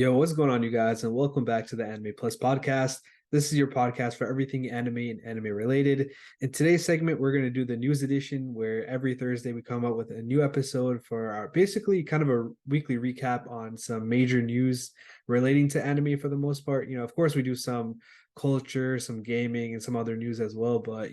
Yo, what's going on, you guys? And welcome back to the Anime Plus podcast. This is your podcast for everything anime and anime related. In today's segment, we're going to do the news edition, where every Thursday we come up with a new episode for our basically kind of a weekly recap on some major news relating to anime for the most part. Of course, we do some culture, some gaming, and some other news as well. But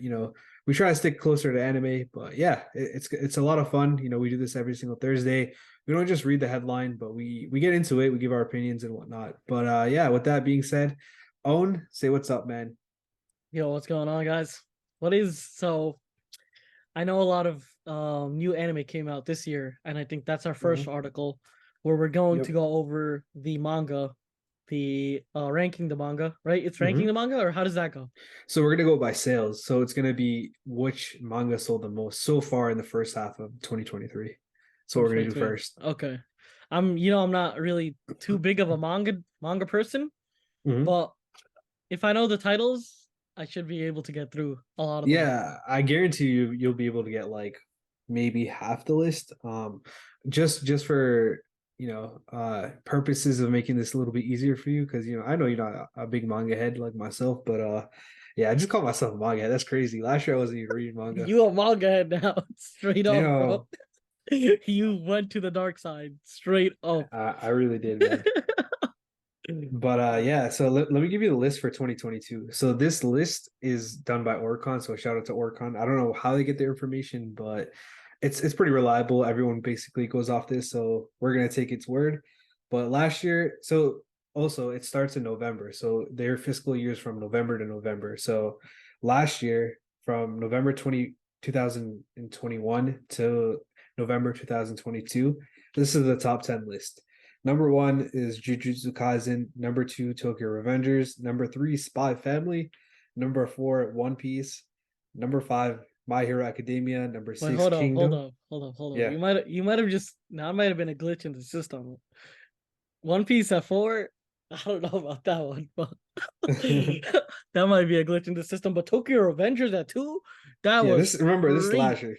we try to stick closer to anime. But yeah, it's a lot of fun. We do this every single Thursday. We don't just read the headline, but we get into it. We give our opinions and whatnot. But yeah, with that being said, Own, say what's up, man. Yo, what's going on, guys? I know a lot of new anime came out this year, and I think that's our 1st article where we're going to go over the manga, the ranking the manga, right? It's ranking the manga, or how does that go? So we're gonna go by sales. So it's gonna be which manga sold the most so far in the first half of 2023. So we're gonna do first. Okay. I'm not really too big of a manga person, but if I know the titles, I should be able to get through a lot of them. Yeah, I guarantee you'll be able to get like maybe half the list. Just for purposes of making this a little bit easier for you, because I know you're not a big manga head like myself, but yeah, I just call myself a manga head. That's crazy. Last year I wasn't even reading manga. You a manga head now, straight up, bro. You went to the dark side, straight up. I really did, man. But yeah, so let me give you the list for 2022. So this list is done by Oricon, so shout out to Oricon. I don't know how they get their information, but it's pretty reliable. Everyone basically goes off this, so we're gonna take its word. But last year, so also it starts in November, so their fiscal years from November to November. So last year, from November 2021 to November 2022, this is the top 10 list. Number 1 is Jujutsu Kaisen. Number 2, Tokyo Revengers. Number 3, Spy Family. Number 4, One Piece. Number 5, My Hero Academia. Number 6, Kingdom. Hold on. Yeah. You might have just now. Might have been a glitch in the system. One Piece at 4. I don't know about that one, but that might be a glitch in the system. But Tokyo Revengers at 2. This is last year.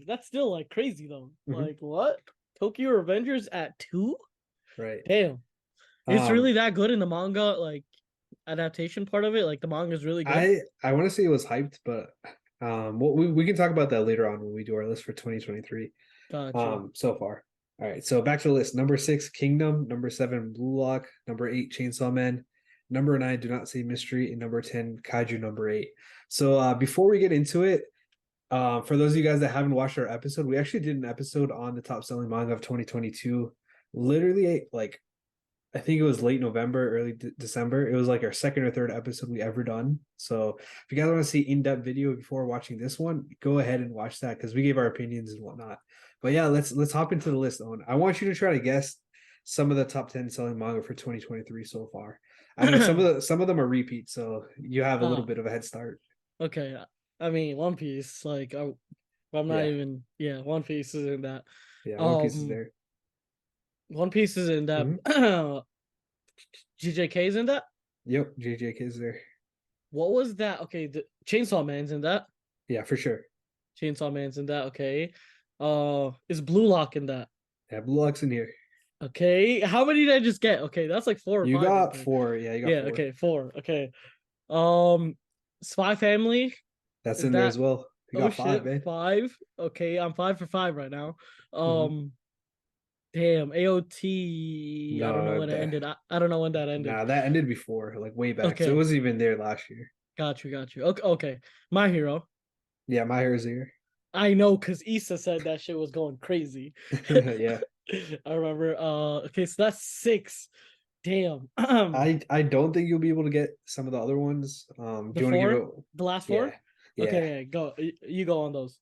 That's still like crazy though. Like what? Tokyo Revengers at 2? Right. Damn. It's really that good in the manga, like adaptation part of it. Like the manga is really good. I want to say it was hyped, but we can talk about that later on when we do our list for 2023. Gotcha. So far. All right. So back to the list. Number 6, Kingdom. Number 7, Blue Lock. Number 8, Chainsaw Man. Number 9, Do Not Say Mystery. And number 10, Kaiju number 8. So before we get into it, for those of you guys that haven't watched our episode, we actually did an episode on the top selling manga of 2022. Literally, like, I think it was late November, early December. It was like our second or third episode we ever done. So if you guys want to see in-depth video before watching this one, go ahead and watch that, because we gave our opinions and whatnot. But yeah, let's hop into the list. Owen, I want you to try to guess some of the top 10 selling manga for 2023 so far. I know some of them are repeats, so you have a little bit of a head start. Okay. I mean, One Piece, like, I'm not even. Yeah, One Piece is in that. Yeah, One Piece is there. One Piece is in that. JJK is in that. Yep, JJK is there. What was that? Okay, the Chainsaw Man's in that. Yeah, for sure. Chainsaw Man's in that. Okay. Is Blue Lock in that? Yeah, Blue Lock's in here. Okay, how many did I just get? Okay, that's like 4 or 5. You got 4. Yeah, you got 4. Okay, 4. Okay. Spy Family. That's in there as well. You got 5, man. 5. Okay, I'm 5 for 5 right now. Damn, AOT. I don't know when it ended. I don't know when that ended. Nah, that ended before, like way back. Okay. So it wasn't even there last year. Got you. Okay. My Hero. Yeah, My Hero's here. I know, because Issa said that shit was going crazy. Yeah. I remember. Okay, so that's 6. Damn. I don't think you'll be able to get some of the other ones. Do you want to give it the last 4? Yeah. Okay, go. You go on those.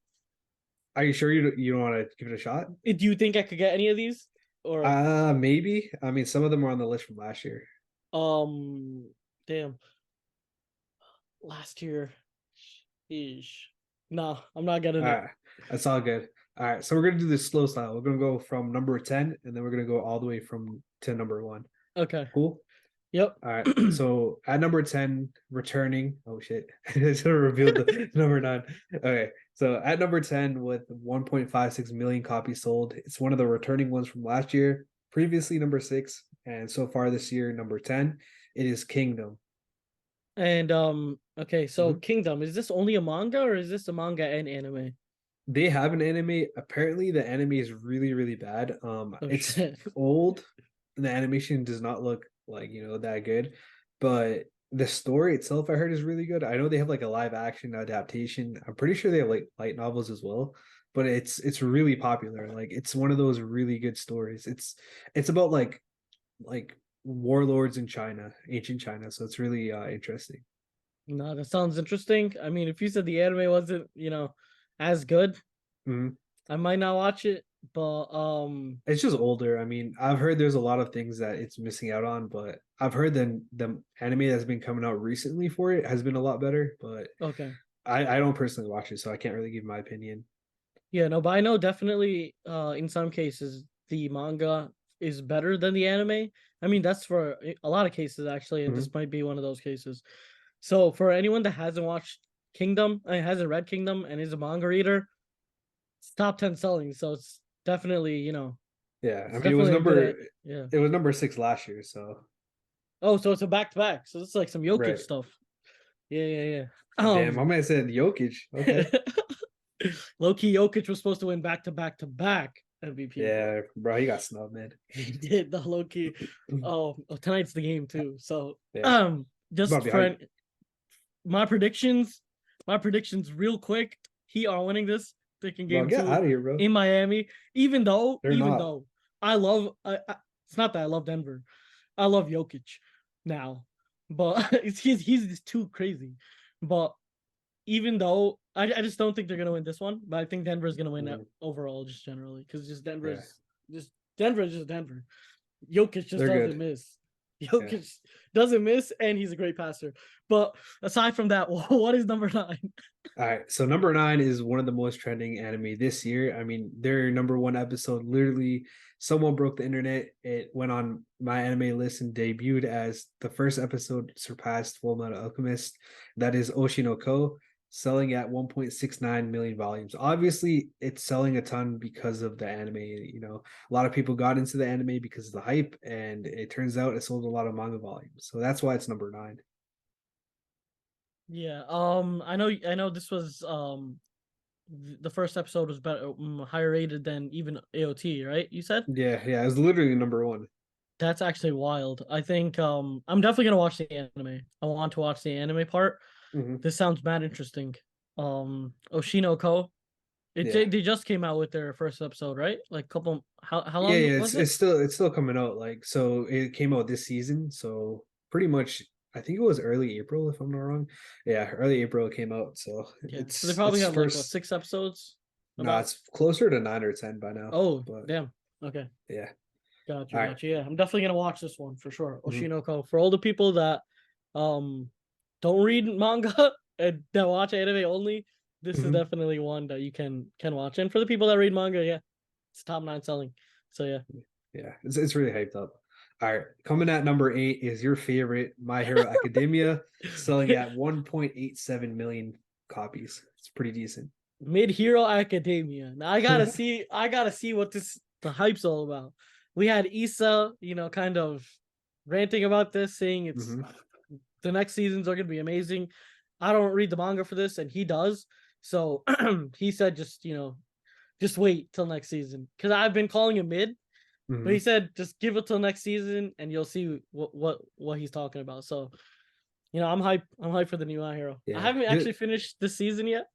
Are you sure you don't want to give it a shot? Do you think I could get any of these? Or maybe. I mean, some of them are on the list from last year. Damn. Last year. Eesh. No, I'm not getting it. That's all good. All right, so we're gonna do this slow style. We're gonna go from number 10, and then we're gonna go all the way to number 1. Okay. Cool. Yep. All right. So at number 10, returning. Oh shit! I should have revealed the number 9. Okay. So at number 10, with 1.56 million copies sold, it's one of the returning ones from last year. Previously number 6, and so far this year number 10. It is Kingdom. And okay, so Mhm. Kingdom, is this only a manga or is this a manga and anime? They have an anime. Apparently, the anime is really, really bad. Oh It's shit. old. And the animation does not look like that good, but the story itself, I heard, is really good. I know they have like a live action adaptation. I'm pretty sure they have like light novels as well, but it's really popular. Like it's one of those really good stories. It's about like warlords in China, ancient China. So it's really interesting. No, that sounds interesting. I mean, if you said the anime wasn't, as good, Mhm. I might not watch it. But It's just older. I mean, I've heard there's a lot of things that it's missing out on, but I've heard the anime that's been coming out recently for it has been a lot better. But okay. I don't personally watch it, so I can't really give my opinion. Yeah, no, but I know definitely in some cases the manga is better than the anime. I mean, that's for a lot of cases actually, and Mhm. this might be one of those cases. So for anyone that hasn't watched Kingdom, hasn't read Kingdom and is a manga reader, it's top 10 selling. So it's definitely, Yeah, I it's mean it was definitely a good number yeah. it was number 6 last year, so Oh, so it's a back to back. So it's like some Jokic right. stuff. Yeah, yeah, yeah. Damn, my man said Jokic. Okay. Low key Jokic was supposed to win back to back to back MVP, but Yeah, bro, he got snubbed, man. he did the low key. Oh, tonight's the game too. So Yeah, it's about to just be for hype. my predictions, real quick. He are winning this. Taking Bro, game get two out of here, bro. in Miami. Even though, They're not. I love. It's not that I love Denver. I love Jokic now, but he's just too crazy. But even though I just don't think they're gonna win this one, but I think Denver's gonna win Mhm. overall, just generally, because Yeah, just Denver's just Denver. Jokic just they're doesn't good. miss. Yeah. Jokic doesn't miss, and he's a great passer. But aside from that, what is number 9? All right, so number 9 is one of the most trending anime this year. I mean, their number one episode literally someone broke the internet. It went on my anime list and debuted as the first episode surpassed Full Metal Alchemist. That is Oshinoko, selling at 1.69 million volumes. Obviously, it's selling a ton because of the anime. A lot of people got into the anime because of the hype, and it turns out it sold a lot of manga volumes. So that's why it's number 9. Yeah. I know. This was the first episode was better, higher rated than even AOT, right? You said Yeah, it's literally number 1. that's actually wild. I think I'm definitely gonna watch the anime. I want to watch the anime part. Mhm. This sounds mad interesting. Oshinoko. Yeah. They just came out with their first episode, right? Like couple how Yeah, long yeah, was it? it's still coming out. Like, so it came out this season, so pretty much I think it was early April, if I'm not wrong. Yeah, early April it came out. So Yeah. So they it's probably it's have like what, first. 6 episodes Nah, about. it's closer to 9 or 10 by now. Oh, But damn. Okay. yeah. Got All you, right. got you. Yeah, I'm definitely gonna watch this one for sure. Mhm. Oshinoko. For all the people that um don't read manga and that watch anime only, this is Mhm. definitely one that you can watch. And for the people that read manga, yeah, it's top 9 selling. So yeah. Yeah, it's really hyped up. All right, coming at number 8 is your favorite My Hero Academia, selling at 1.87 million copies. It's pretty decent. Mid Hero Academia. Now I gotta see what the hype's all about. We had Issa, kind of ranting about this, saying it's Mhm. the next seasons are gonna be amazing. I don't read the manga for this, and he does. So he said just wait till next season. Because I've been calling him mid, but he Mhm. said just give it till next season and you'll see what he's talking about. So, I'm hyped. I'm hyped for the new My Hero. I Yeah, haven't actually finished this season yet.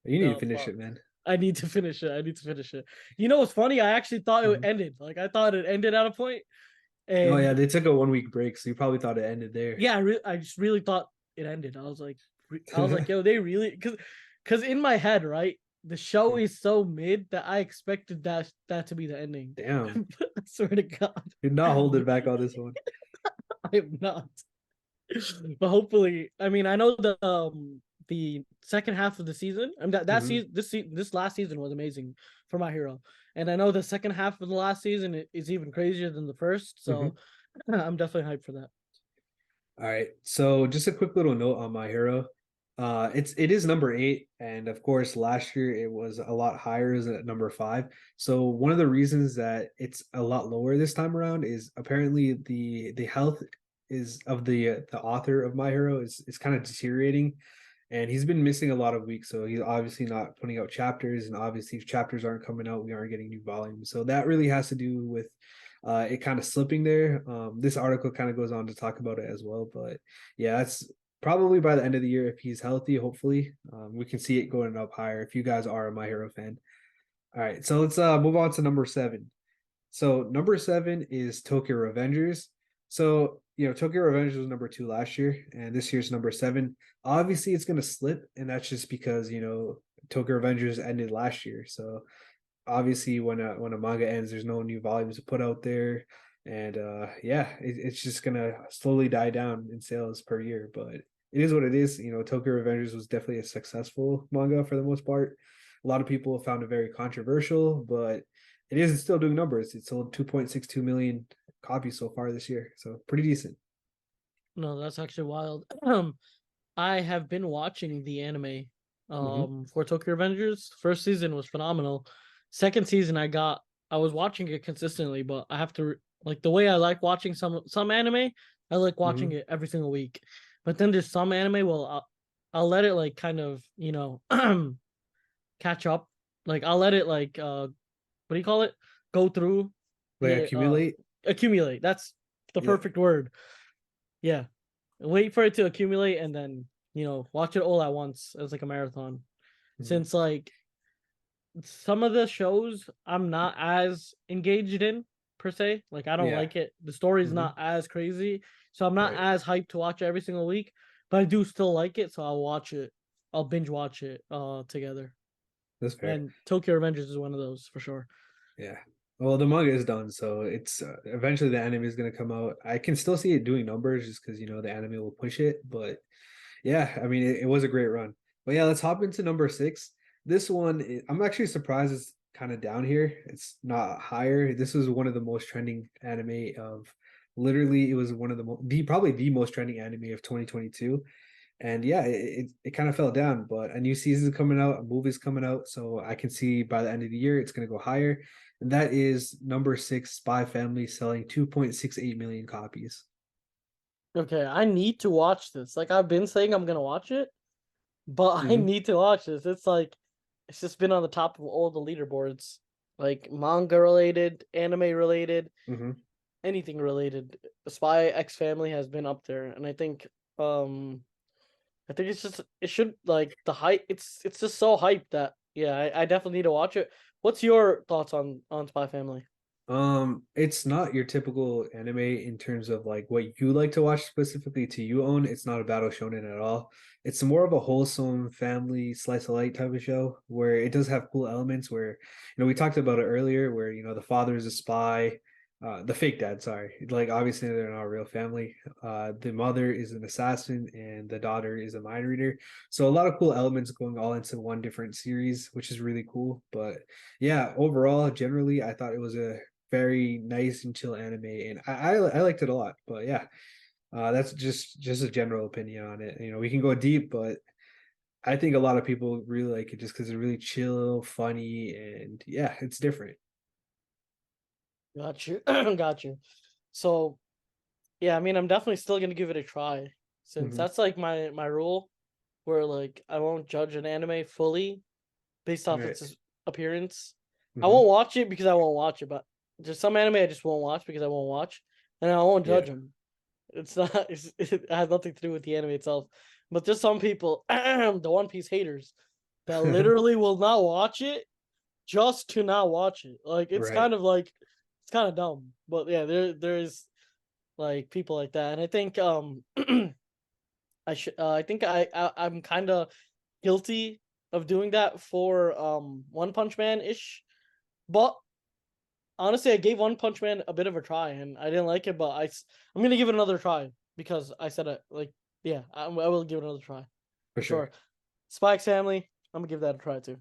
you need to No, finish fuck. it, man. I need to finish it. I need to finish it. You know what's funny? I actually thought it Mhm. ended. Like I thought it ended at a point, Oh yeah, and they took a 1 week break, so you probably thought it ended there. yeah, I just really thought it ended. I was like, yo, they really because in my head, right, the show is so mid that I expected that to be the ending. Damn, I swear to God, did not hold it back on this one. I am not. But hopefully, I mean, I know the second half of the season. I mean that Mhm. season, this last season was amazing for My Hero, and I know the second half of the last season is even crazier than the first. So Mhm. I'm definitely hyped for that. All right, so just a quick little note on My Hero. It is number 8, and of course last year it was a lot higher, is at number 5. So one of the reasons that it's a lot lower this time around is apparently the health is of the author of My Hero is kind of deteriorating, and he's been missing a lot of weeks. So he's obviously not putting out chapters, and obviously if chapters aren't coming out, we aren't getting new volumes. So that really has to do with it kind of slipping there. This article kind of goes on to talk about it as well, but yeah, that's probably by the end of the year if he's healthy. Hopefully, we can see it going up higher. If you guys are a My Hero fan, all right. So let's move on to number 7. So number 7 is Tokyo Revengers. So Tokyo Revengers was number 2 last year, and this year's number 7. Obviously, it's going to slip, and that's just because Tokyo Revengers ended last year. So obviously, when a manga ends, there's no new volumes to put out there, and yeah, it's just gonna slowly die down in sales per year. But it is what it is. Tokyo Revengers was definitely a successful manga for the most part. A lot of people found it very controversial, but it is still doing numbers. It sold 2.62 million copies so far this year, so pretty decent. No, that's actually wild. I have been watching the anime Mm-hmm. for Tokyo Revengers. First season was phenomenal. Second season I was watching it consistently, but I have to like the way I like watching some anime, I like watching Mm-hmm. it every single week. But then there's some anime, well, I'll let it like kind of, catch up. Like I'll let it like what do you call it? Go through Like the accumulate. accumulate. That's the Yeah. perfect word. Yeah. Wait for it to accumulate and then, watch it all at once as like a marathon. Mm-hmm. Since like some of the shows I'm not as engaged in per se. Like I don't Yeah. like it. The story's Mm-hmm. not as crazy. So I'm not Right. as hyped to watch it every single week. But I do still like it, so I'll watch it. I'll binge watch it together. That's fair. And Tokyo Revengers is one of those for sure. Yeah. Well, the manga is done, so it's eventually the anime is going to come out. I can still see it doing numbers just because the anime will push it. But yeah, I mean, it was a great run. But yeah, let's hop into number 6. This one, I'm actually surprised it's kind of down here. It's not higher. This was one of the most trending anime of literally. It was one of the probably the most trending anime of 2022. And yeah, it kind of fell down, but a new season's coming out, a movie's coming out, so I can see by the end of the year it's going to go higher. And that is number 6, Spy Family, selling 2.68 million copies. Okay, I need to watch this. Like I've been saying I'm gonna watch it, but I Mm-hmm. need to watch this. It's like it's just been on the top of all the leaderboards. Like manga related, anime related, Mm-hmm. anything related. Spy X Family has been up there. And um I think it's just it should like the hype it's just so hyped that yeah, I definitely need to watch it. What's your thoughts on Spy Family? It's not your typical anime in terms of like what you like to watch specifically to you own. It's not a battle shonen at all. It's more of a wholesome family slice of life type of show where it does have cool elements where, we talked about it earlier where, the father is a spy, the fake dad, sorry. Like obviously they're not a real family. The mother is an assassin and the daughter is a mind reader. So a lot of cool elements going all into one different series, which is really cool. But yeah, overall, generally, I thought it was a very nice and chill anime, and I liked it a lot. But yeah, that's just a general opinion on it. We can go deep, but I think a lot of people really like it just because it's really chill, funny, and yeah, it's different. Got you. Got you. So yeah, I mean I'm definitely still gonna give it a try. Since Hmm. that's like my rule where like I won't judge an anime fully based off Right. its appearance. I Hmm. won't watch it because I won't watch it, but there's some anime I just won't watch because I won't watch, and I won't Yeah. judge them. It's not. It has nothing to do with the anime itself. But there's some people, the One Piece haters, that literally will not watch it just to not watch it. Like Right. it's kind of dumb. But yeah, there's like people like that, and I think I think I'm kind of guilty of doing that for One Punch Man ish. But honestly, I gave One Punch Man a bit of a try, and I didn't like it. But I'm gonna give it another try because I said it. Like, yeah, I will give it another try For for sure. sure. Spike's Family, I'm gonna give that a try too.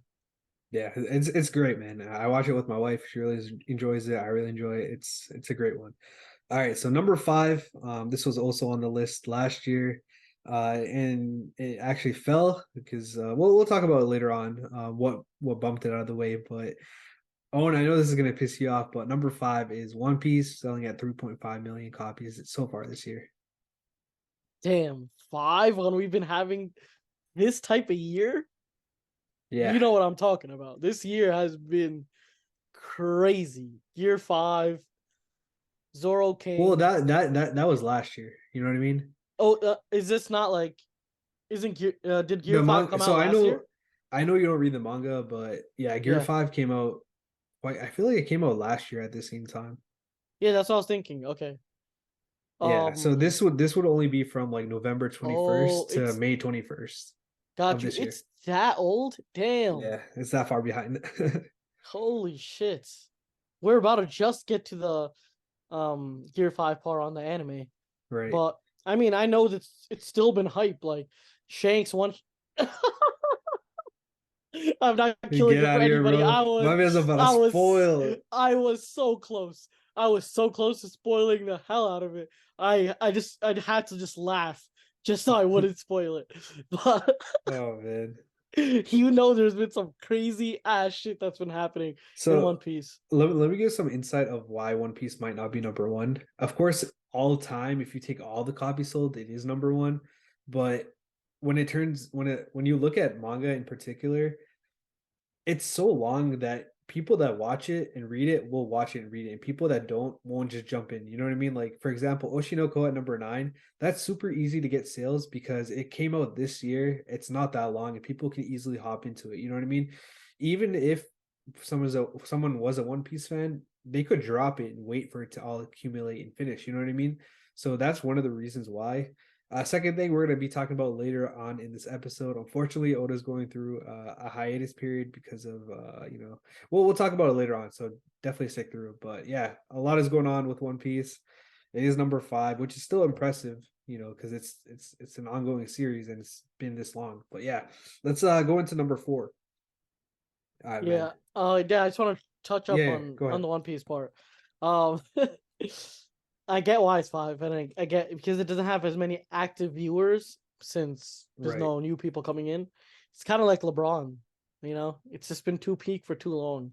Yeah, it's great, man. I watch it with my wife. She really enjoys it. I really enjoy it. It's a great one. All right, so number 5. This was also on the list last year. And it actually fell because we'll talk about it later on. What bumped it out of the way, but Owen, I know this is gonna piss you off, but number five is One Piece selling at 3.5 million copies so far this year. Damn, 5 when we've been having this type of year? Yeah. You know what I'm talking about. This year has been crazy. Year 5, Zoro Well, King. that was last year. You know what I mean? Oh, is this not like isn't Gear did Gear The 5 manga. come So out last year? I know you don't read the manga, but yeah, Gear Yeah. 5 came out. Quite, I feel like it came out last year at the same time. Yeah, that's what I was thinking. Okay. Yeah. So Um this would only be from like November oh, 21st to it's May 21st of got you. this year. It's that old? Damn. Yeah, it's that far behind. Holy shit. We're about to just get to the Gear 5 part on the anime. Right. But I mean, I know that it's still been hype. Like Shanks once. I'm not killing Get it out for of here, anybody. bro. My man's about to spoil. I was so close. I was so close to spoiling the hell out of it. I had to just laugh just so I wouldn't spoil it. But Oh man. you know, there's been some crazy ass shit that's been happening in One So Piece. let me give some insight of why One Piece might not be number one. Of course, all time, if you take all the copies sold, it is number one. But when you look at manga in particular, it's so long that people that watch it and read it will watch it and read it, and people that don't won't just jump in. You know what I mean? Like for example, Oshinoko at number nine, that's super easy to get sales because it came out this year. It's not that long, and people can easily hop into it. You know what I mean? Even if someone was a One Piece fan, they could drop it and wait for it to all accumulate and finish. You know what I mean? So that's one of the reasons why. Second thing we're going to be talking about later on in this episode. Unfortunately, Oda's going through a hiatus period because of we'll talk about it later on. So definitely stick through. But yeah, a lot is going on with One Piece. It is number five, which is still impressive, because it's an ongoing series and it's been this long. But yeah, let's go into number four. All right, man. Yeah. Yeah, I just want to touch up Yeah, go on ahead. the One Piece part. Um I get why it's 5, and I get because it doesn't have as many active viewers since there's Right. no new people coming in. It's kind of like LeBron, it's just been too peak for too long.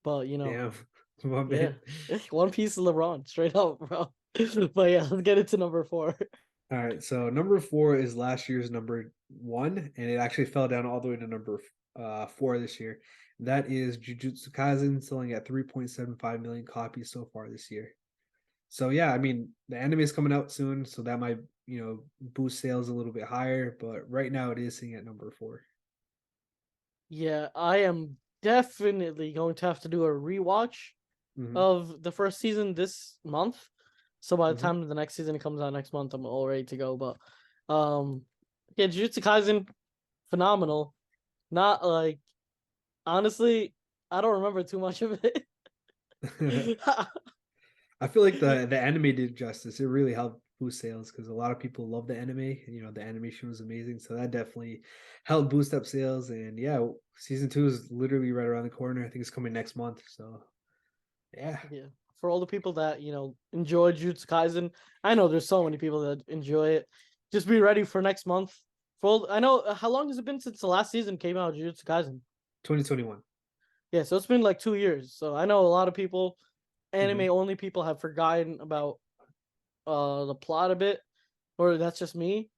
But Damn. My yeah, man. One Piece is LeBron, straight up, bro. But yeah, let's get into number 4. All right, so number four is last year's number one, and it actually fell down all the way to number four this year. That is Jujutsu Kaisen, selling at 3.75 million copies so far this year. So yeah, I mean the anime is coming out soon, so that might boost sales a little bit higher. But right now it is sitting at number four. Yeah, I am definitely going to have to do a rewatch Hmm. of the first season this month. So by the Hmm. time the next season comes out next month, I'm all ready to go. But yeah, Jujutsu Kaisen, phenomenal. Not like honestly, I don't remember too much of it. I feel like the anime did justice. It really helped boost sales because a lot of people love the anime. The animation was amazing, so that definitely helped boost up sales. And yeah, season two is literally right around the corner. I think it's coming next month. So yeah, Yeah, for all the people that enjoy Jujutsu Kaisen, I know there's so many people that enjoy it. Just be ready for next month. I know how long has it been since the last season came out of Jujutsu Kaisen? 2021. Yeah, so it's been like 2 years. So I know a lot of people, anime Hmm. only people, have forgotten about the plot a bit, or that's just me.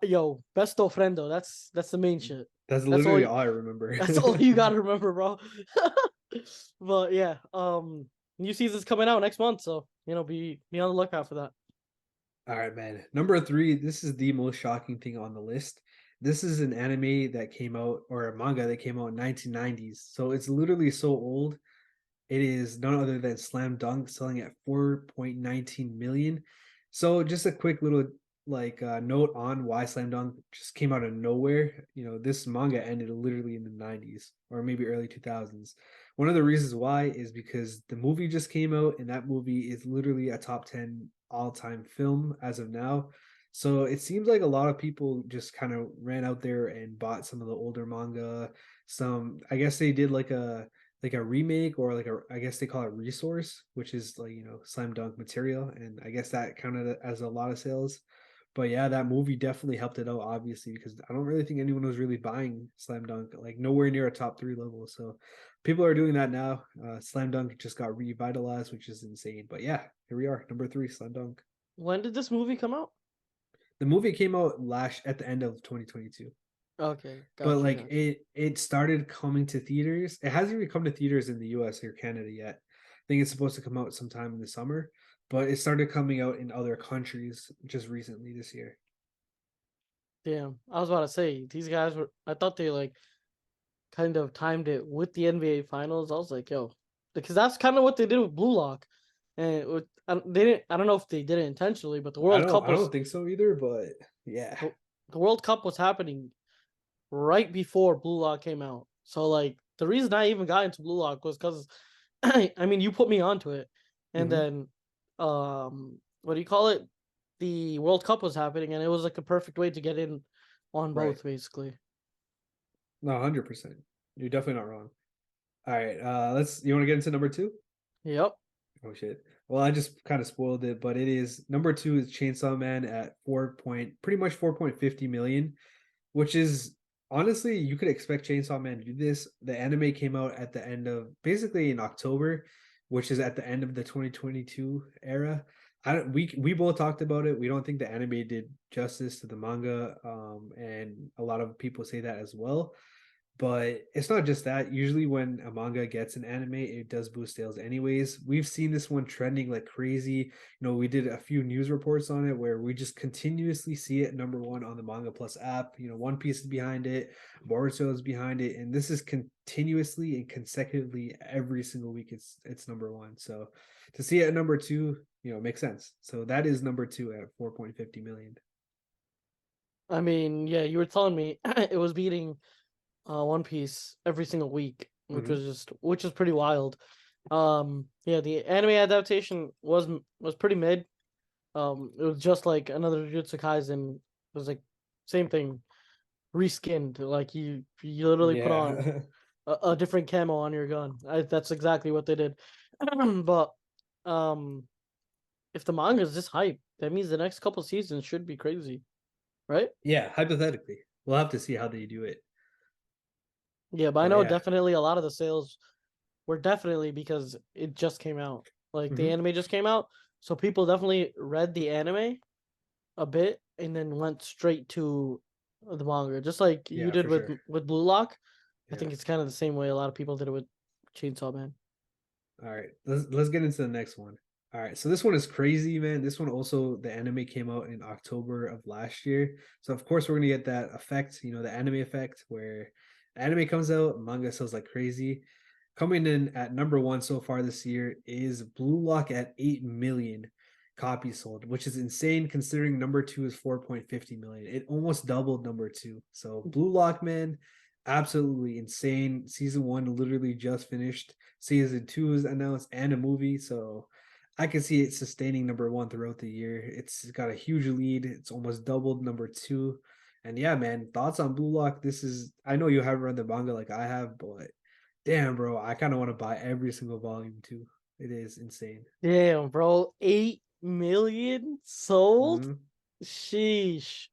Yo, besto friendo. That's the main shit. That's That's all. literally all I remember. That's all you gotta remember, bro. But yeah, new season's coming out next month, so be on the lookout for that. All right, man. Number three, this is the most shocking thing on the list. This is an anime that came out, or a manga that came out in 1990s. So it's literally so old. It is none other than Slam Dunk, selling at 4.19 million. So just a quick little note on why Slam Dunk just came out of nowhere. This manga ended literally in the 90s or maybe early 2000s. One of the reasons why is because the movie just came out, and that movie is literally a top 10 all-time film as of now. So it seems like a lot of people just kind of ran out there and bought some of the older manga. I guess they did like a remake, or I guess they call it resource, which is like slam dunk material, and I guess that counted as a lot of sales. But yeah, that movie definitely helped it out, obviously, because I don't really think anyone was really buying Slam Dunk, like nowhere near a top 3 level. So people are doing that now. Slam Dunk just got revitalized, which is insane. But yeah, here we are, number 3, Slam Dunk. When did this movie come out? The movie came out last at the end of 2022. Okay, But got you, like got you. it started coming to theaters. It hasn't even come to theaters in the US or Canada yet. I think it's supposed to come out sometime in the summer, but it started coming out in other countries just recently this year. Damn, I was about to say these guys were. I thought they like kind of timed it with the NBA Finals. I was like, yo, because that's kind of what they did with Blue Lock, and they didn't. I don't know if they did it intentionally, but the World Cup I was don't think so either, but yeah. the, the World Cup was happening right before Blue Lock came out. So like the reason I even got into Blue Lock was because I mean you put me onto it, and Hmm. then what do you call it? The World Cup was happening, and it was like a perfect way to get in on Right. both, basically. No, 100%. You're definitely not wrong. All right. You want to get into number 2? Yep. Oh shit. Well, I just kind of spoiled it, but it is number 2 is Chainsaw Man at pretty much 4.50 million, which is honestly, you could expect Chainsaw Man to do this. The anime came out at the end of basically in October, which is at the end of the 2022 era. I don't we both talked about it. We don't think the anime did justice to the manga, and a lot of people say that as well. But it's not just that. Usually, when a manga gets an anime, it does boost sales anyways. We've seen this one trending like crazy. We did a few news reports on it where we just continuously see it number 1 on the Manga Plus app. One Piece is behind it, Boruto is behind it, and this is continuously and consecutively every single week. It's number 1. So to see it at number 2, it makes sense. So that is number 2 at 4.50 million. I mean, yeah, you were telling me it was beating One Piece every single week, Mm-hmm. which is pretty wild. Yeah, the anime adaptation was pretty mid. It was just like another Jujutsu Kaisen. It was like same thing, reskinned. Like you literally put on Yeah. a different camo on your gun. That's exactly what they did. But um, if the manga is this hype, that means the next couple seasons should be crazy, right? Yeah, hypothetically. We'll have to see how they do it. Yeah, but I But know yeah. definitely a lot of the sales were definitely because it just came out. Like the Hmm. anime just came out, so people definitely read the anime a bit and then went straight to the manga, just like you Yeah, did for sure. with Blue Lock. I Yeah. think it's kind of the same way a lot of people did it with Chainsaw Man. All right. Let's get into the next one. All right. So this one is crazy, man. This one also the anime came out in October of last year. So of course we're gonna get that effect, the anime effect where anime comes out, manga sells like crazy. Coming in at number 1 so far this year is Blue Lock at 8 million copies sold, which is insane considering number 2 is 4.50 million. It almost doubled number 2. So Blue Lock, man, absolutely insane. Season 1 literally just finished. Season 2 is announced and a movie. So I can see it sustaining number 1 throughout the year. It's got a huge lead. It's almost doubled number 2. And yeah, man, thoughts on Blue Lock? I know you haven't read the manga like I have, but damn, bro, I kind of want to buy every single volume too. It is insane. Damn, bro, 8 million sold. Hmm. Sheesh.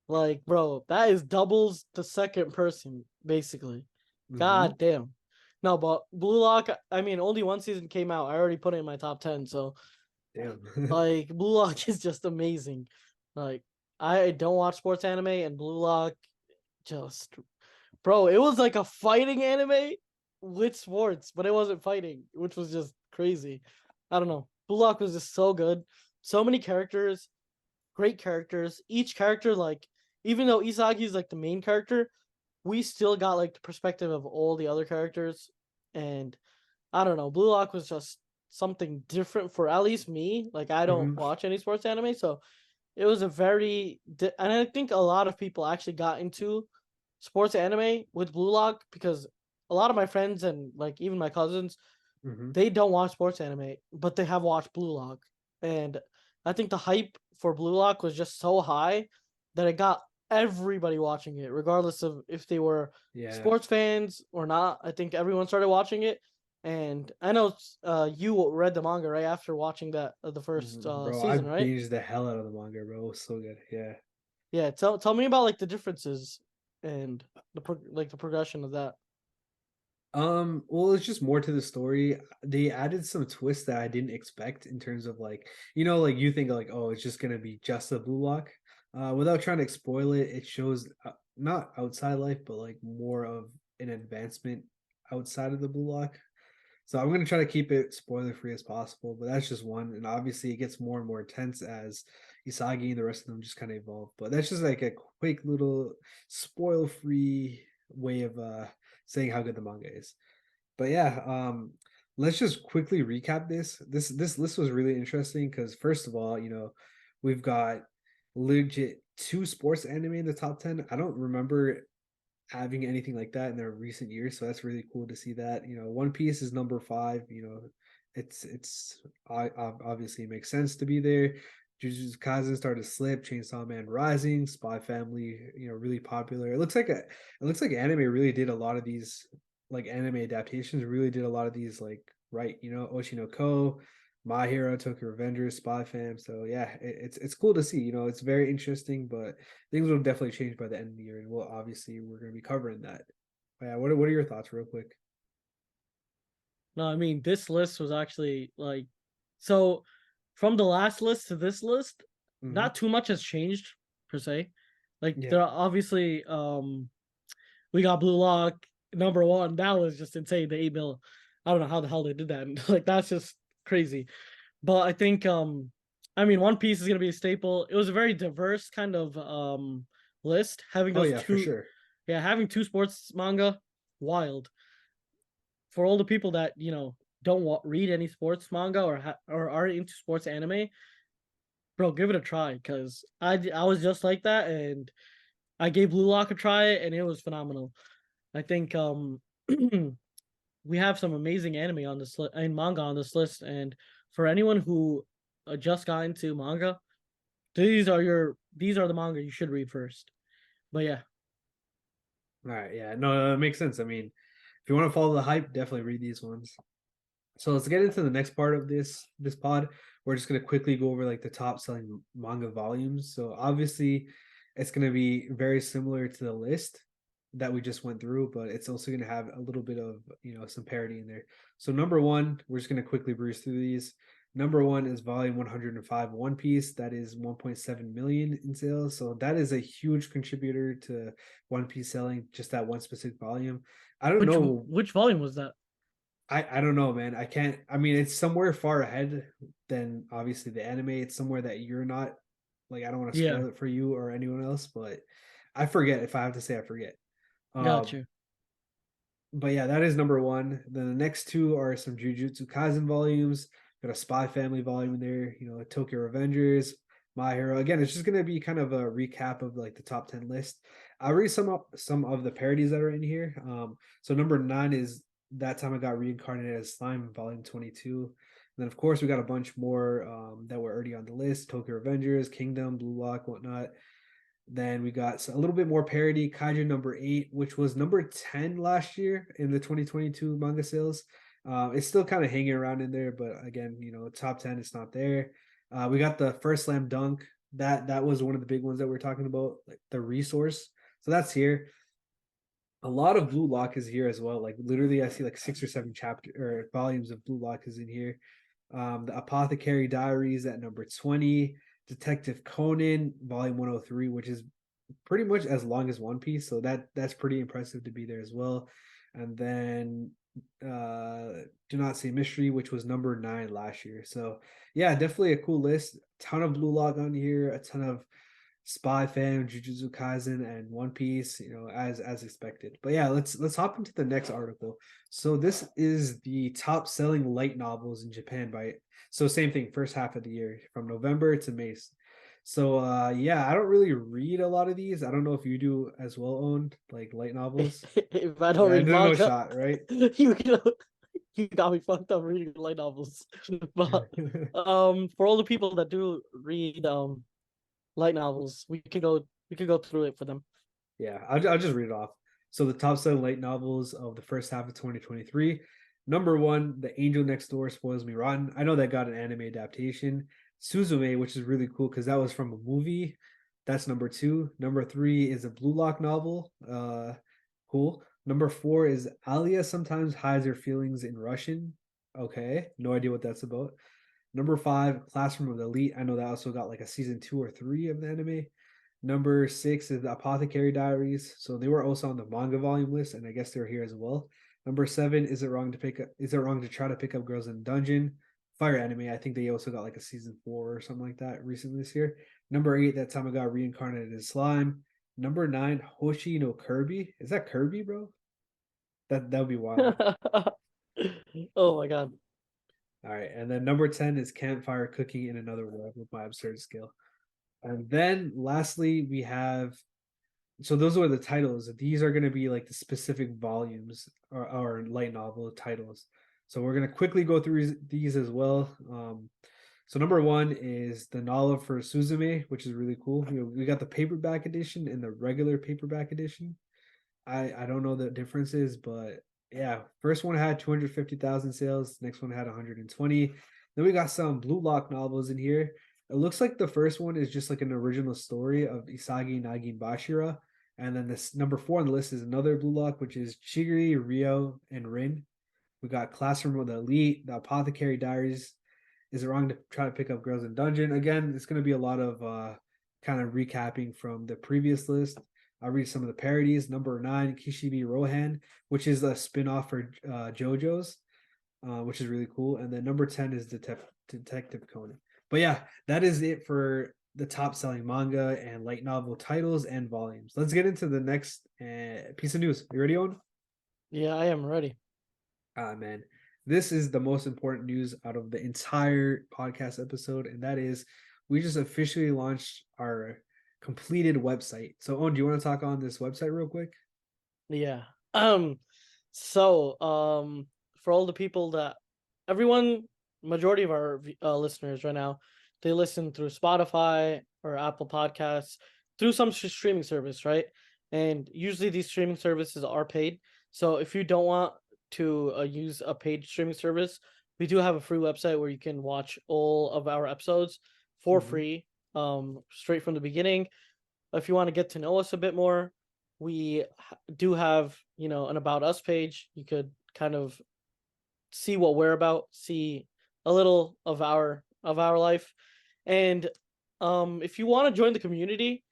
Like, bro, that is doubles the second person, basically. Hmm. God damn. No, but Blue Lock, I mean, only one season came out. I already put it in my top 10. So, Damn. like, Blue Lock is just amazing. Like, I don't watch sports anime, and Blue Lock just, bro, it was like a fighting anime with sports, but it wasn't fighting, which was just crazy. I don't know. Blue Lock was just so good. So many characters, great characters. Each character, like, even though Isagi is like the main character, we still got like the perspective of all the other characters. And I don't know, Blue Lock was just something different for at least me. Like, I don't Hmm. watch any sports anime, so it was a and I think a lot of people actually got into sports anime with Blue Lock because a lot of my friends and like even my cousins, Hmm. they don't watch sports anime, but they have watched Blue Lock. And I think the hype for Blue Lock was just so high that it got everybody watching it, regardless of if they were Yeah. sports fans or not. I think everyone started watching it. And I know you read the manga right after watching that the first Bro, I season, right? binged the hell out of the manga, bro. It was so good. Yeah. Yeah, tell me about like the differences and the progression of that. Well, it's just more to the story. They added some twists that I didn't expect in terms of like, like you think like, oh, it's just gonna be just a blue lock. Without trying to spoil it, it shows not outside life, but like more of an advancement outside of the blue lock. So I'm gonna try to keep it spoiler free as possible, but that's just one. And obviously, it gets more and more intense as Isagi and the rest of them just kind of evolve. But that's just like a quick little spoil free way of saying how good the manga is. But yeah, let's just quickly recap this. This list was really interesting because first of all, we've got legit two sports anime in the top 10. I don't remember having anything like that in their recent years, so that's really cool to see that. One Piece is number 5. It's obviously makes sense to be there. Jujutsu Kaisen started to slip. Chainsaw Man Rising, Spy Family, really popular. It looks like anime really did a lot of these, like anime adaptations really did a lot of these like right. Oshi no Ko, My Hero, Tokyo Revengers, Spy Fam. So yeah, it's cool to see. It's very interesting, but things will definitely change by the end of the year, and we're going to be covering that. But yeah, what are your thoughts, real quick? No, I mean this list was actually like so from the last list to this list, Hmm. not too much has changed per se. Like Yeah. there are obviously we got Blue Lock number one. That was just insane. The 8 mil. I don't know how the hell they did that. Like that's just crazy. But I think I mean One Piece is gonna be a staple. It was a very diverse kind of list. Having Oh those yeah, for two, sure. yeah, having two sports manga, wild. For all the people that don't read any sports manga or are into sports anime, bro, give it a try because I was just like that and I gave Blue Lock a try and it was phenomenal. I think we have some amazing anime on this and manga on this list, and for anyone who just got into manga, these are the manga you should read first. But yeah, All right, yeah, no, it makes sense. I mean, if you want to follow the hype, definitely read these ones. So let's get into the next part of this pod. We're just gonna quickly go over like the top selling manga volumes. So obviously, it's gonna be very similar to the list that we just went through, but it's also gonna have a little bit of some parity in there. So number one, we're just gonna quickly breeze through these. Number one is volume 105 One Piece. That is 1.7 million in sales. So that is a huge contributor to One Piece selling just that one specific volume. I don't know which volume was that? I don't know, man. I can't. I mean, it's somewhere far ahead than obviously the anime. It's somewhere that you're not like. I don't want to Yeah, spoil it for you or anyone else, but I forget. If I have to say, I forget. got Um, you. but yeah, that is number one. Then the next two are some Jujutsu Kaisen volumes. Got a Spy Family volume in there. Tokyo Revengers, My Hero. Again, it's just gonna be kind of a recap of like the top 10 list. I'll read some of the parodies that are in here. So number 9 is That Time I Got Reincarnated as Slime, Volume 22. And then of course we got a bunch more that were already on the list: Tokyo Revengers, Kingdom, Blue Lock, whatnot. Then we got a little bit more parody, Kaiju number 8, which was number 10 last year in the 2022 manga sales. It's still kind of hanging around in there, but again, top 10, it's not there. We got the first slam dunk. That was one of the big ones that we're talking about, like the resource. So that's here. A lot of Blue Lock is here as well. Like literally, I see like 6 or 7 chapter or volumes of Blue Lock is in here. The Apothecary Diaries at number 20. Detective Conan, Volume 103, which is pretty much as long as One Piece. So that's pretty impressive to be there as well. And then Do Not Say Mystery, which was number 9 last year. So yeah, definitely a cool list. Ton of Blue Lock on here, a ton of Spy Fam, Jujutsu Kaisen, and One Piece, as expected. But yeah, let's hop into the next article. So this is the top selling light novels in Japan by so same thing, first half of the year from November to May. So yeah, I don't really read a lot of these. I don't know if you do as well, owned like light novels. If I don't Yeah, read no manga, shot, right? you know, you got me fucked up reading light novels. But for all the people that do read light novels, we could go through it for them. Yeah, I'll just read it off. So the top 7 light novels of the first half of 2023. Number one, The Angel Next Door Spoils Me Rotten. I know that got an anime adaptation. Suzume, which is really cool because that was from a movie. That's number two. Number three is a Blue Lock novel. Cool. Number four is Alia sometimes hides her feelings in Russian. Okay, no idea what that's about. Number five, Classroom of the Elite. I know that also got like a season 2 or 3 of the anime. Number six is the Apothecary Diaries. So they were also on the manga volume list, and I guess they're here as well. Number seven, is it wrong to pick up? Is it wrong to try to pick up girls in dungeon? Fire Anime. I think they also got like a season 4 or something like that recently this year. Number eight, that time I got reincarnated as slime. Number nine, Hoshi no Kirby. Is that Kirby, bro? That would be wild. Oh my god. All right, and then number 10 is Campfire Cooking in Another World with my absurd skill. And then lastly, we have, so those are the titles. These are going to be like the specific volumes or light novel titles. So we're going to quickly go through these as well. So number one is the novel for Suzume, which is really cool. We got the paperback edition and the regular paperback edition. I don't know the differences, but yeah, first one had 250,000 sales. Next one had 120. Then we got some Blue Lock novels in here. It looks like the first one is just like an original story of Isagi, Nagi, and Bashira. And then this number 4 on the list is another Blue Lock, which is Chigiri, Rio, and Rin. We got Classroom of the Elite, the Apothecary Diaries. Is it wrong to try to pick up girls in dungeon? Again, it's going to be a lot of kind of recapping from the previous list. I'll read some of the parodies. Number 9, Kishibe Rohan, which is a spin-off for JoJo's, which is really cool. And then number 10 is Detective Conan. But yeah, that is it for the top-selling manga and light novel titles and volumes. Let's get into the next piece of news. You ready, Owen? Yeah, I am ready. Man, this is the most important news out of the entire podcast episode, and that is we just officially launched our completed website. So, Owen, do you want to talk on this website real quick? Yeah. For all the people that majority of our listeners right now, they listen through Spotify or Apple Podcasts through some streaming service, right? And usually these streaming services are paid. So if you don't want to use a paid streaming service, we do have a free website where you can watch all of our episodes for free, straight from the beginning. If you want to get to know us a bit more, we do have, an About Us page. You could kind of see what we're about, see a little of our life. And if you want to join the community,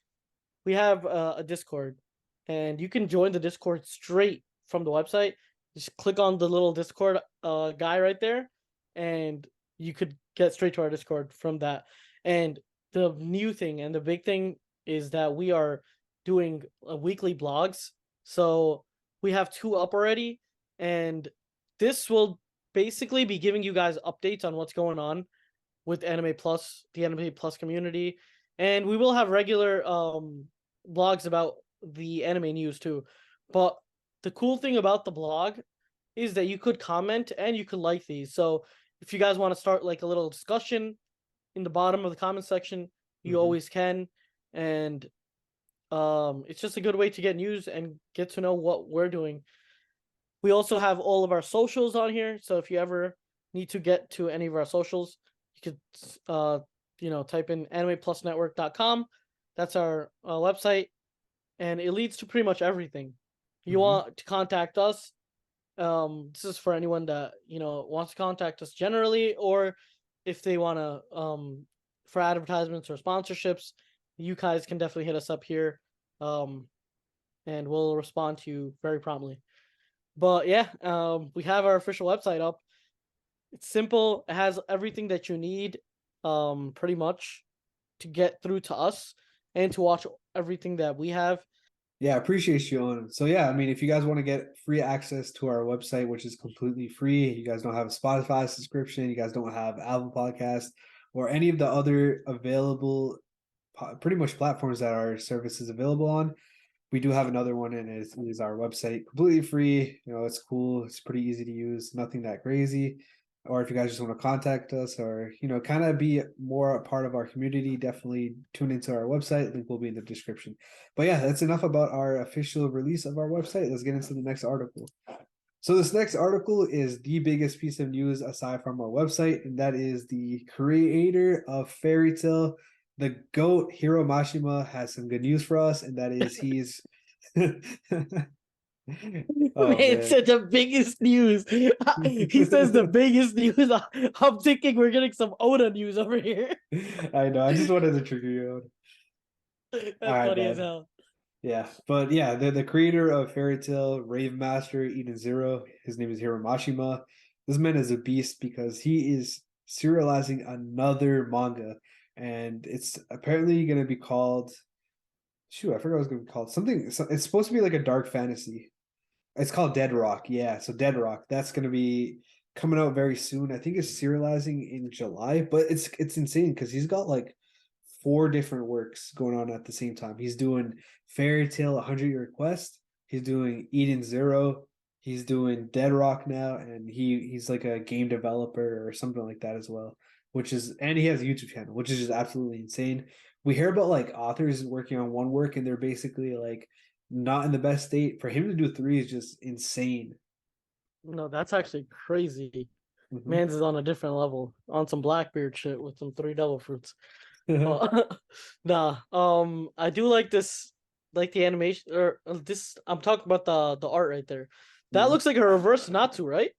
we have a Discord, and you can join the Discord straight from the website. Just click on the little Discord guy right there, and you could get straight to our Discord from that. And the new thing and the big thing is that we are doing weekly blogs. So we have 2 up already, and this will basically be giving you guys updates on what's going on with Anime Plus, the Anime Plus community. And we will have regular blogs about the anime news too. But the cool thing about the blog is that you could comment and you could like these. So if you guys want to start like a little discussion in the bottom of the comment section, you always can. And it's just a good way to get news and get to know what we're doing. We also have all of our socials on here. So if you ever need to get to any of our socials, you could type in animeplusnetwork.com. That's our website, and it leads to pretty much everything. You want to contact us. This is for anyone that wants to contact us generally, or if they want to for advertisements or sponsorships, you guys can definitely hit us up here, and we'll respond to you very promptly. But yeah, we have our official website up. It's simple. It has everything that you need, pretty much, to get through to us and to watch everything that we have. Yeah, appreciate you on. So yeah, I mean, if you guys want to get free access to our website, which is completely free, you guys don't have a Spotify subscription, you guys don't have Apple Podcast or any of the other available pretty much platforms that our service is available on, we do have another one, and it is our website, completely free. It's cool. It's pretty easy to use. Nothing that crazy. Or if you guys just want to contact us or, kind of be more a part of our community, definitely tune into our website. Link will be in the description. But yeah, that's enough about our official release of our website. Let's get into the next article. So this next article is the biggest piece of news aside from our website, and that is the creator of Fairy Tail, the GOAT Hiro Mashima has some good news for us, and that is he's oh Man man. said the biggest news. He says the biggest news. I'm thinking we're getting some Oda news over here. I know. I just wanted to trigger you out. All That's right, funny as man. hell. Yeah, but yeah, the creator of Fairy Tail, Rave Master, Eden Zero. His name is Hiro Mashima. This man is a beast because he is serializing another manga, and it's apparently going to be called. Shoot, I forgot what it was going to be called. Something. It's supposed to be like a dark fantasy. It's called Dead Rock. Yeah, so Dead Rock. That's going to be coming out very soon. I think it's serializing in July, but it's insane because he's got like four different works going on at the same time. He's doing Fairy Tail 100-Year Quest. He's doing Eden Zero. He's doing Dead Rock now, and he's like a game developer or something like that as well. Which is, and he has a YouTube channel, which is just absolutely insane. We hear about like authors working on one work and they're basically like not in the best state. For him to do three is just insane. No, that's actually crazy. Mm-hmm. Man's is on a different level, on some Blackbeard shit with some three devil fruits. But nah, I do like this, like the animation or this. I'm talking about the art right there. That Mhm. looks like a reverse Natsu, right?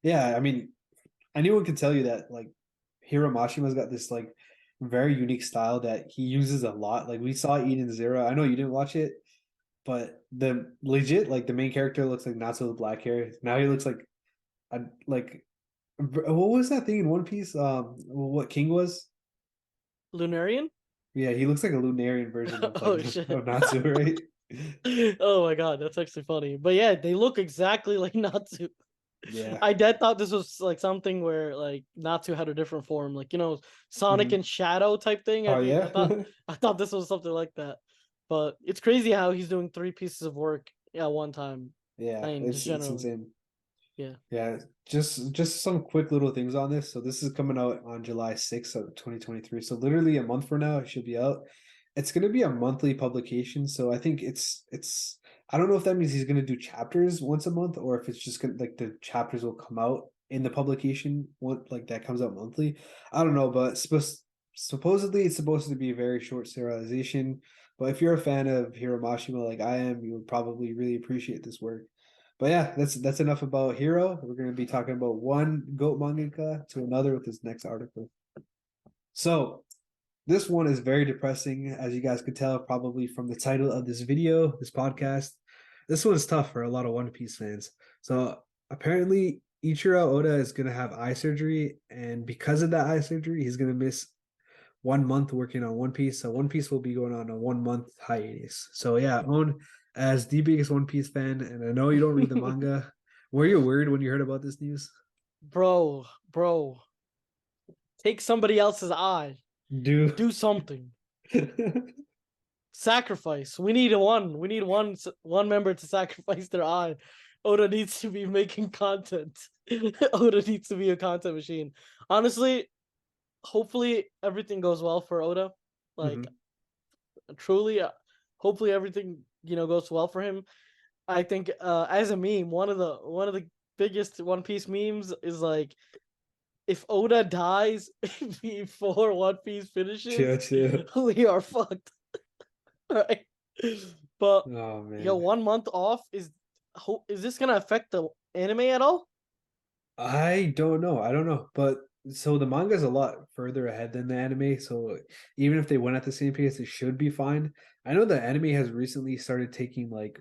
Yeah, I mean, anyone can tell you that like Hiro Mashima's got this like very unique style that he uses a lot. Like we saw Eden Zero. I know you didn't watch it, but the legit like the main character looks like Natsu with black hair. Now he looks like a like what was that thing in One Piece? What King was? Lunarian. Yeah, he looks like a Lunarian version of like Oh shit. of Natsu, right? Oh my god, that's actually funny. But yeah, they look exactly like Natsu. Yeah. I did thought this was like something where like Natsu had a different form, like Sonic Mhm. and Shadow type thing. I Oh think yeah. I thought this was something like that. But it's crazy how he's doing three pieces of work at one time. I Yeah, mean, just it's generally. insane. Yeah. Yeah, just some quick little things on this. So this is coming out on July 6th of 2023. So literally a month from now it should be out. It's going to be a monthly publication, so I think it's I don't know if that means he's going to do chapters once a month or if it's just going to like the chapters will come out in the publication one like that comes out monthly. I don't know, but supposedly it's supposed to be a very short serialization. But if you're a fan of Hiro Mashima like I am, you would probably really appreciate this work. But yeah, that's enough about Hero. We're going to be talking about one goat mangaka to another with this next article. So this one is very depressing, as you guys could tell probably from the title of this video, this podcast. This one's tough for a lot of One Piece fans. So apparently Ichiro Oda is going to have eye surgery, and because of that eye surgery, he's going to miss 1 month working on One Piece. So One Piece will be going on a 1 month hiatus. So yeah, Own, as the biggest One Piece fan, and I know you don't read the manga, were you worried when you heard about this news? Bro, take somebody else's eye. Do Do something. Sacrifice. We need one. We need one member to sacrifice their eye. Oda needs to be making content. Oda needs to be a content machine. Honestly, hopefully everything goes well for Oda. Like Mhm. truly, hopefully everything goes well for him. I think as a meme, one of the biggest One Piece memes is like if Oda dies before One Piece Chill, finishes, chill. we are fucked. Right? But Oh man. 1 month off is this gonna affect the anime at all? I don't know. I don't know. But so the manga is a lot further ahead than the anime. So even if they went at the same pace, it should be fine. I know the anime has recently started taking like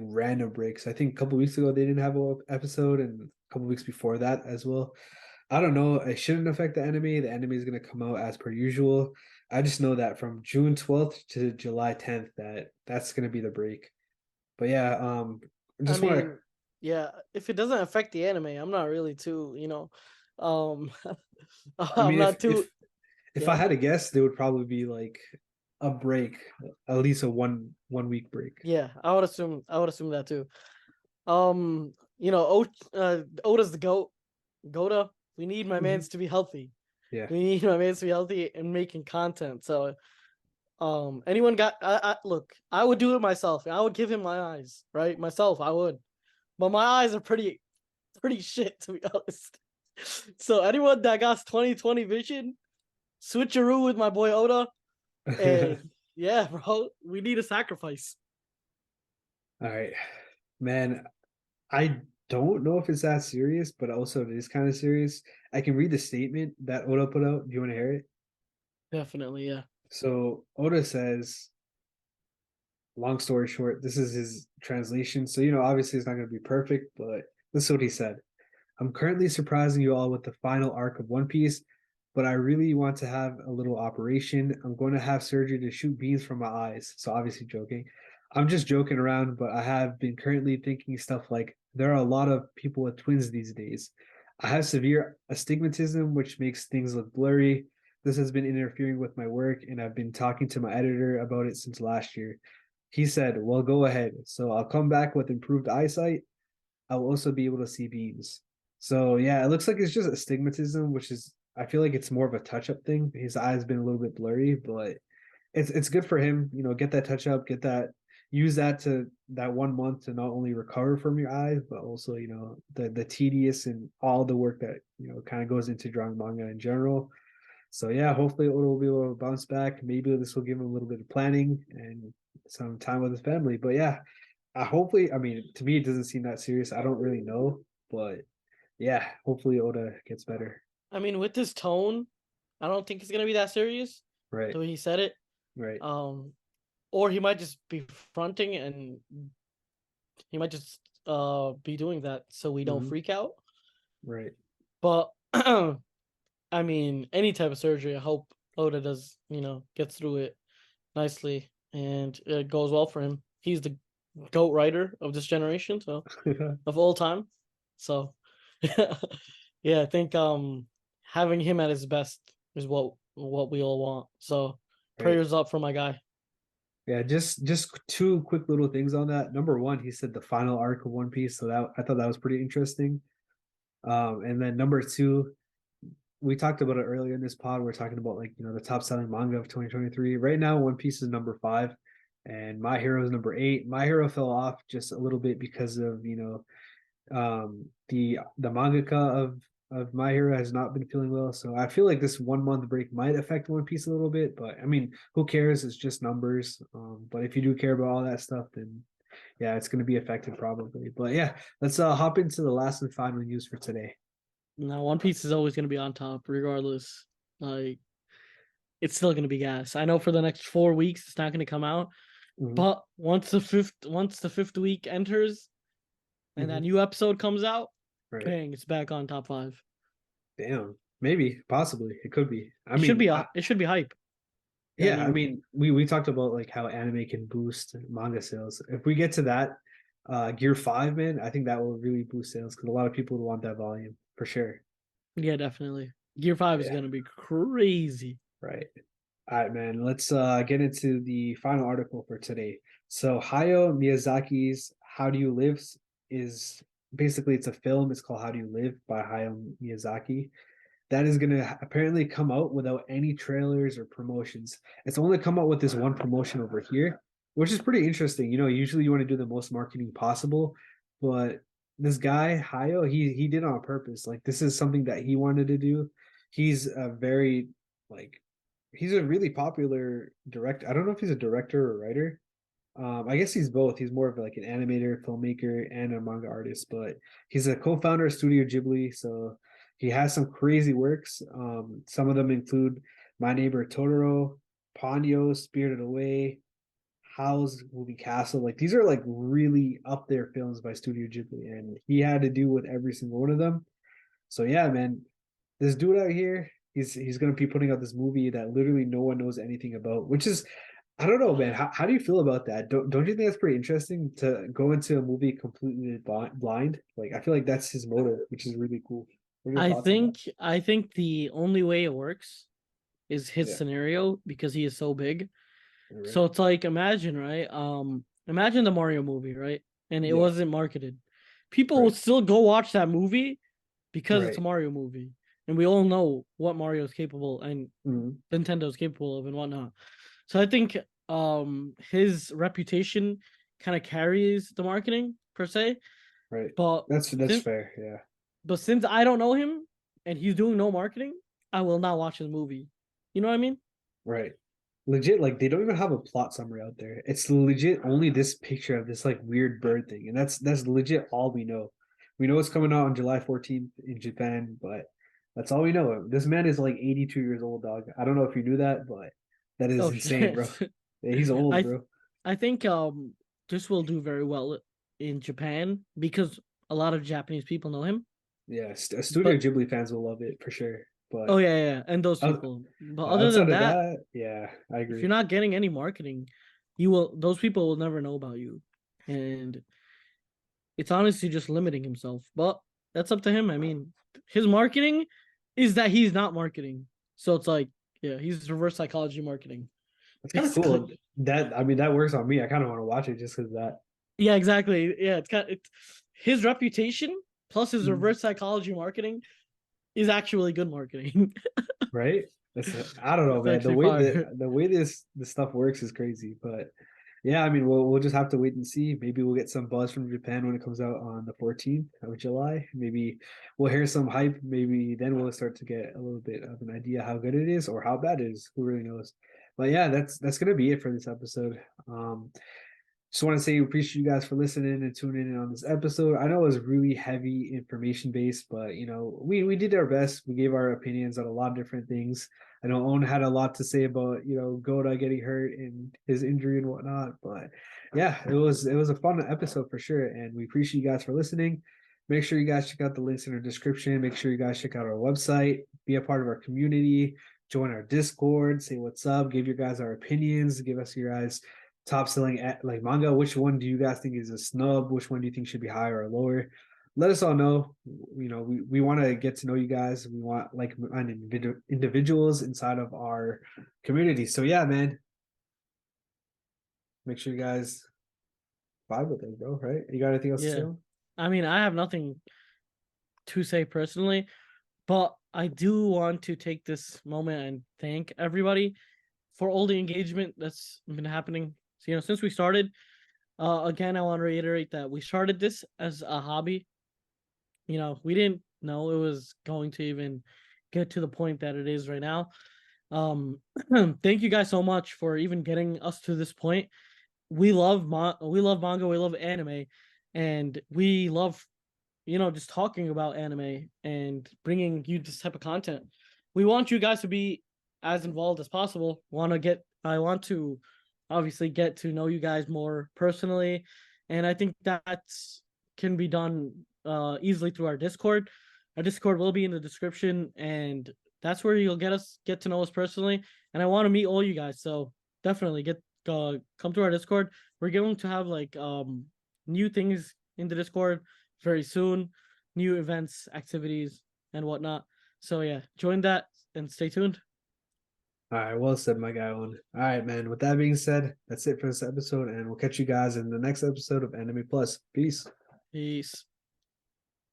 random breaks. I think a couple weeks ago they didn't have an episode, and a couple weeks before that as well. I don't know. It shouldn't affect the anime. The anime is going to come out as per usual. I just know that from June 12th to July 10th that's going to be the break. But yeah, I I just want to mean, yeah, if it doesn't affect the anime, I'm not really too, um I I'm mean not too if I yeah. had to guess, there would probably be like a break, at least a one week break. Yeah, I would assume that too. Oda's the goat. Goda, we need my Mhm. mans to be healthy. Yeah. We need my mans to be healthy and making content. So anyone got look, I would do it myself. I would give him my eyes, right? Myself, I would. but my eyes are pretty shit, to be honest. So anyone that got 20/20 vision, switcheroo with my boy Oda. And yeah, bro, we need a sacrifice. All right, man. I don't know if it's that serious, but also it is kind of serious. I can read the statement that Oda put out. Do you want to hear it? Definitely, yeah. So Oda says, long story short, this is his translation. So, obviously it's not going to be perfect, but this is what he said. I'm currently surprising you all with the final arc of One Piece, but I really want to have a little operation. I'm going to have surgery to shoot beams from my eyes. So, obviously, joking. I'm just joking around, but I have been currently thinking stuff like there are a lot of people with twins these days. I have severe astigmatism, which makes things look blurry. This has been interfering with my work, and I've been talking to my editor about it since last year. He said, well, go ahead. So I'll come back with improved eyesight. I'll also be able to see beams. So yeah, it looks like it's just astigmatism, which is I feel like it's more of a touch-up thing. His eyes been a little bit blurry, but it's good for him. Get that touch up, get that use that 1 month to not only recover from your eyes, but also the tedious and all the work that kind of goes into drawing manga in general. So yeah, hopefully Oda will be able to bounce back. Maybe this will give him a little bit of planning and some time with his family. But yeah, I mean, to me, it doesn't seem that serious. I don't really know, but yeah, hopefully Oda gets better. I mean, with this tone, I don't think it's gonna be that serious. Right, The way he said it. right, Or he might just be fronting and he might just be doing that so we don't hmm freak out. right. But I mean, any type of surgery, I hope Oda does, gets through it nicely and it goes well for him. He's the GOAT writer of this generation, so of all time. So yeah, I think having him at his best is what we all want. So Right. prayers up for my guy. Yeah, just two quick little things on that. Number one, he said the final arc of One Piece, so that I thought that was pretty interesting. And then number two, we talked about it earlier in this pod. We're talking about the top selling manga of 2023. Right now, One Piece is number five, and My Hero is number eight. My Hero fell off just a little bit because of the mangaka of My Hero has not been feeling well. So I feel like this 1 month break might affect One Piece a little bit, but I mean, who cares? It's just numbers. But if you do care about all that stuff, then yeah, it's going to be affected probably. But yeah, let's hop into the last and final news for today. Now, One Piece is always going to be on top, regardless. Like, it's still going to be gas. I know for the next 4 weeks, it's not going to come out, Mm-hmm. but once the fifth week enters and that Mm-hmm. new episode comes out, Right. bang, it's back on top five. Damn. Maybe, possibly, it could be. I It should mean, be it should be hype. I yeah. I mean, mean, we talked about like how anime can boost manga sales. If we get to that, Gear Five, man, I think that will really boost sales because a lot of people would want that volume for sure. yeah, definitely. Gear 5 is Yeah. going to be crazy. Right. All right, man. Let's get into the final article for today. So Hayao Miyazaki's How Do You Live is basically it's a film. It's called How Do You Live by Hayao Miyazaki. That is going to apparently come out without any trailers or promotions. It's only come out with this one promotion over here, which is pretty interesting. Usually you want to do the most marketing possible, but this guy Hayao, he did it on purpose. Like this is something that he wanted to do. He's a very like he's a really popular director. I don't know if he's a director or writer. I guess he's both. He's more of like an animator, filmmaker, and a manga artist, but he's a co-founder of Studio Ghibli, so he has some crazy works. Some of them include My Neighbor Totoro, Ponyo, Spirited Away, Howl's Moving Castle. Like these are like really up there films by Studio Ghibli, and he had to do with every single one of them. So yeah, man, this dude out here, he's gonna be putting out this movie that literally no one knows anything about, which is I don't know, man. How do you feel about that? Don't you think that's pretty interesting to go into a movie completely blind? Like I feel like that's his motive, which is really cool. What are your thoughts on that? I think the only way it works is his Yeah, scenario because he is so big. you're right. So it's like imagine, right? Imagine the Mario movie, right? And it Yeah, wasn't marketed. People will right, still go watch that movie because it's a right. Mario movie. And we all know what Mario is capable and Mhm. Nintendo's capable of and whatnot. So I think his reputation kind of carries the marketing per se. Right. But That's since fair. Yeah. since I don't know him and he's doing no marketing, I will not watch his movie. You know what I mean? Right. Legit, like they don't even have a plot summary out there. It's legit only this picture of this like weird bird thing, and that's legit all we know. We know it's coming out on July 14th in Japan, but that's all we know. This man is like 82 years old, dog. I don't know if you knew that, but that is Oh insane, shit. bro. Yeah, he's old, I bro. I think this will do very well in Japan because a lot of Japanese people know him. Yeah, Studio But Ghibli fans will love it for sure. oh But yeah, yeah, and those out- people. But other than outside of that, that, yeah, I if you're agree. not getting any marketing, you will those people will never know about you. And it's honestly just limiting himself. But that's up to him. I mean, his marketing is that he's not marketing. So it's like, yeah, he's reverse psychology marketing, That's kind of cool. basically. That I mean, that works on me. I kind of want to watch it just because that. Yeah, exactly. Yeah, it's his reputation plus his Mm. reverse psychology marketing is actually good marketing. Right? That's I don't know, It's man. actually fire. The way this stuff works is crazy. But yeah, I mean, we'll just have to wait and see. Maybe we'll get some buzz from Japan when it comes out on the 14th of July. Maybe we'll hear some hype. Maybe then we'll start to get a little bit of an idea how good it is or how bad it is. Who really knows? But yeah, that's gonna be it for this episode. Just want to say we appreciate you guys for listening and tuning in on this episode. I know it was really heavy information based, but you know, we did our best. We gave our opinions on a lot of different things. I know Owen had a lot to say about, you know, Goda getting hurt and his injury and whatnot. But yeah, it was a fun episode for sure. And we appreciate you guys for listening. Make sure you guys check out the links in our description. Make sure you guys check out our website, be a part of our community, join our Discord, say what's up, give your guys our opinions, give us your guys top selling like manga. Which one do you guys think is a snub? Which one do you think should be higher or lower? Let us all know. You know, we want to get to know you guys. We want like individuals inside of our community. So yeah, man, make sure you guys vibe with it, bro. Right? You got anything else to say? Yeah. I mean, I have nothing to say personally, but I do want to take this moment and thank everybody for all the engagement that's been happening. So, since we started, again, I want to reiterate that we started this as a hobby. We didn't know it was going to even get to the point that it is right now. Thank you guys so much for even getting us to this point. We love we love manga, we love anime, and we love just talking about anime and bringing you this type of content. We want you guys to be as involved as possible. I want to obviously get to know you guys more personally, and I think that's can be done easily through our Discord. Our Discord will be in the description, and that's where you'll get to know us personally. And I want to meet all you guys, so definitely come to our Discord. We're going to have like new things in the Discord very soon, new events, activities, and whatnot. So yeah, join that and stay tuned. All right, well said, my guy. One. All right, man. With that being said, that's it for this episode, and we'll catch you guys in the next episode of Anime Plus. Peace. Peace.